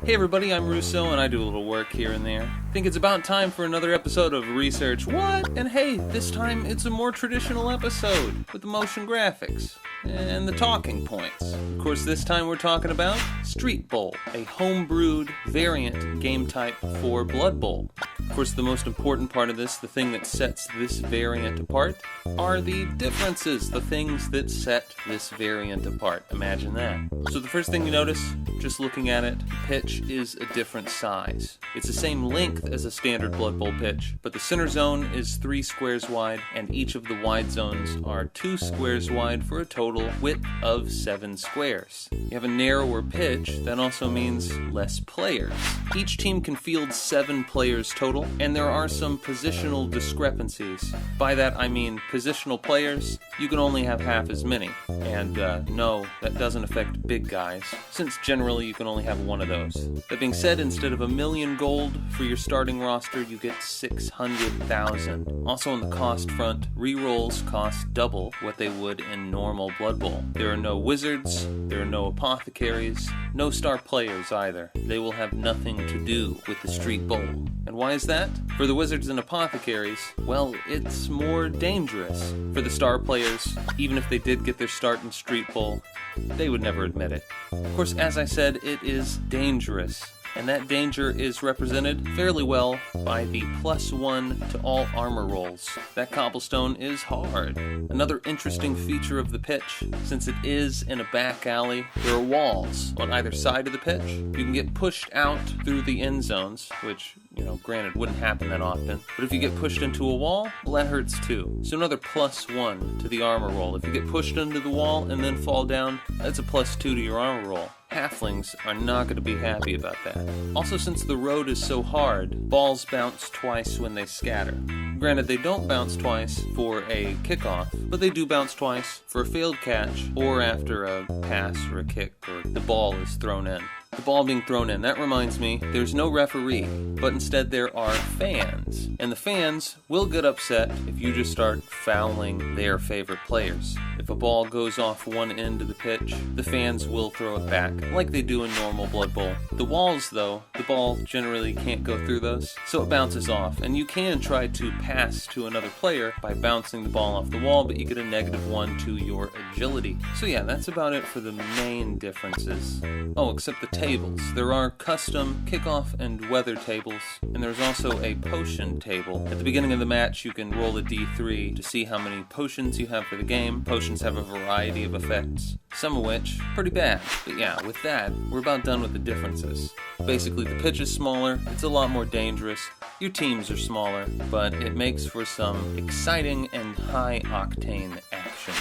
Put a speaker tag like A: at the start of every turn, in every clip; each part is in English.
A: Hey everybody, I'm Russo and I do a little work here and there. Think it's about time for another episode of Research What? And hey, this time it's a more traditional episode with the motion graphics and the talking points. Of course, this time we're talking about Street Bowl, a home-brewed variant game type for Blood Bowl. Of course, the most important part of this, the thing that sets this variant apart, are the differences, the things that set this variant apart. Imagine that. So the first thing you notice, just looking at it, pitch is a different size. It's the same length as a standard Blood Bowl pitch, but the center zone is 3 squares wide, and each of the wide zones are 2 squares wide for a total width of 7 squares. You have a narrower pitch, that also means less players. Each team can field 7 players total, and there are some positional discrepancies. By that I mean positional players, you can only have half as many. And no, that doesn't affect big guys, since generally you can only have one of those. That being said, instead of $1 million gold for your starting roster, you get 600,000. Also on the cost front, rerolls cost double what they would in normal Blood Bowl. There are no wizards, there are no apothecaries, no star players either. They will have nothing to do with the Street Bowl. And why is that? For the wizards and apothecaries, well, it's more dangerous. For the star players, even if they did get their start in Street Bowl, they would never admit it. Of course, as I said, it is dangerous. And that danger is represented fairly well by the +1 to all armor rolls. That cobblestone is hard. Another interesting feature of the pitch, since it is in a back alley, there are walls on either side of the pitch. You can get pushed out through the end zones, which, granted wouldn't happen that often. But if you get pushed into a wall, well, that hurts too. So another +1 to the armor roll. If you get pushed into the wall and then fall down, that's a +2 to your armor roll. Halflings are not going to be happy about that. Also, since the road is so hard, balls bounce twice when they scatter. Granted, they don't bounce twice for a kickoff, but they do bounce twice for a failed catch or after a pass or a kick or the ball is thrown in. The ball being thrown in, that reminds me, there's no referee, but instead there are fans. And the fans will get upset if you just start fouling their favorite players. If a ball goes off one end of the pitch, the fans will throw it back, like they do in normal Blood Bowl. The walls, though, the ball generally can't go through those, so it bounces off. And you can try to pass to another player by bouncing the ball off the wall, but you get a -1 to your agility. So yeah, that's about it for the main differences. Oh, except the tables. There are custom kickoff and weather tables, and there's also a potion table. At the beginning of the match, you can roll a d3 to see how many potions you have for the game. Potions have a variety of effects, some of which pretty bad. But yeah, with that, we're about done with the differences. Basically, the pitch is smaller, it's a lot more dangerous, your teams are smaller, but it makes for some exciting and high-octane action.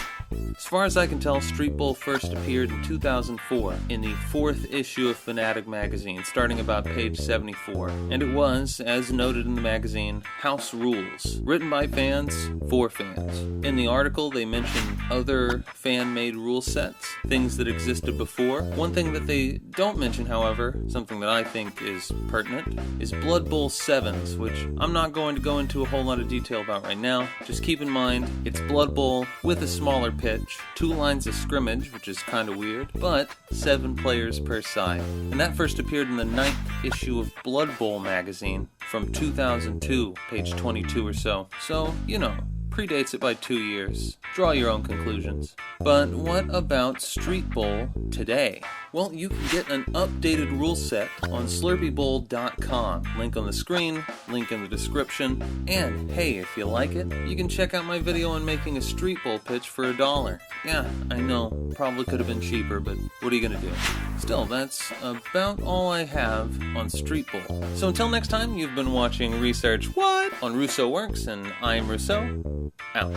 A: As far as I can tell, Street Bowl first appeared in 2004 in the 4th issue of Fanatic magazine, starting about page 74. And it was, as noted in the magazine, house rules, written by fans, for fans. In the article, they mention other fan-made rule sets, things that existed before. One thing that they don't mention, however, something that I think is pertinent, is Blood Bowl 7s, which I'm not going to go into a whole lot of detail about right now. Just keep in mind, it's Blood Bowl with a smaller pitch, 2 lines of scrimmage, which is kind of weird, but 7 players per side. And that first appeared in the 9th issue of Blood Bowl magazine from 2002, page 22 or so. So, predates it by 2 years. Draw your own conclusions. But what about Street Bowl today? Well, you can get an updated rule set on slurpeebowl.com. Link on the screen, link in the description, and hey, if you like it, you can check out my video on making a Street Bowl pitch for $1. Yeah, I know, probably could have been cheaper, but what are you gonna do? Still, that's about all I have on Street Bowl. So until next time, you've been watching Research What? On Russo Works, and I'm Russo. Out.